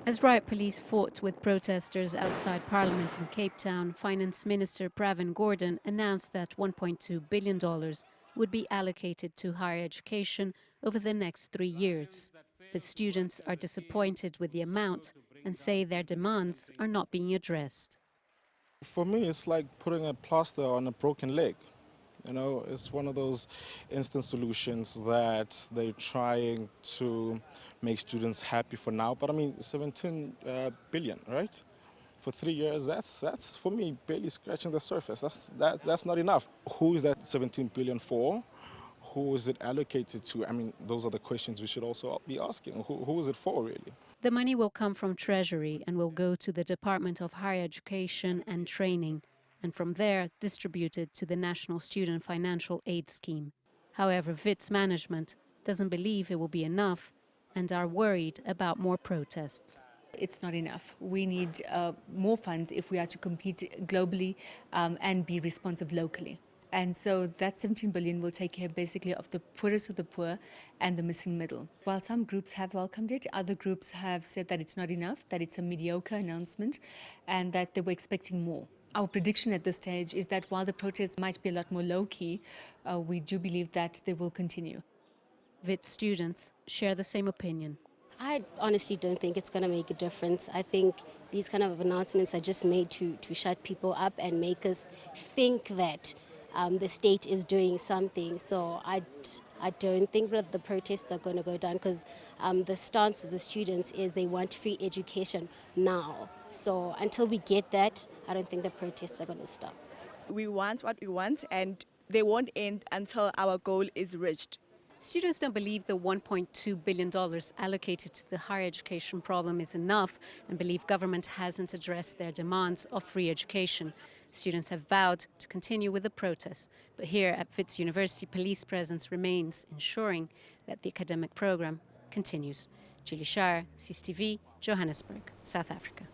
As riot police fought with protesters outside Parliament in Cape Town, Finance Minister Pravin Gordhan announced that $1.2 billion would be allocated to higher education over the next 3 years. But students are disappointed with the amount and say their demands are not being addressed. For me, it's like putting a plaster on a broken leg. It's one of those instant solutions that they're trying to make students happy for now. But I mean, 17 billion, right? For 3 years, that's for me barely scratching the surface. That's not enough. Who is that 17 billion for? Who is it allocated to? I mean, those are the questions we should also be asking. Who is it for, really? The money will come from Treasury and will go to the Department of Higher Education and Training, and from there distributed to the National Student Financial Aid Scheme. However, WIT's management doesn't believe it will be enough and are worried about more protests. It's not enough. We need more funds if we are to compete globally and be responsive locally. And so that 17 billion will take care basically of the poorest of the poor and the missing middle. While some groups have welcomed it, other groups have said that it's not enough, that it's a mediocre announcement, and that they were expecting more. Our prediction at this stage is that while the protests might be a lot more low-key, we do believe that they will continue. WIT students share the same opinion. I honestly don't think it's going to make a difference. I think these kind of announcements are just made to shut people up and make us think that the state is doing something. So I don't think that the protests are going to go down because the stance of the students is they want free education now. So until we get that, I don't think the protests are going to stop. We want what we want, and they won't end until our goal is reached. Students don't believe the $1.2 billion allocated to the higher education problem is enough and believe government hasn't addressed their demands of free education. Students have vowed to continue with the protests, but here at Wits University, police presence remains, ensuring that the academic program continues. Scheier, CCTV, Johannesburg, South Africa.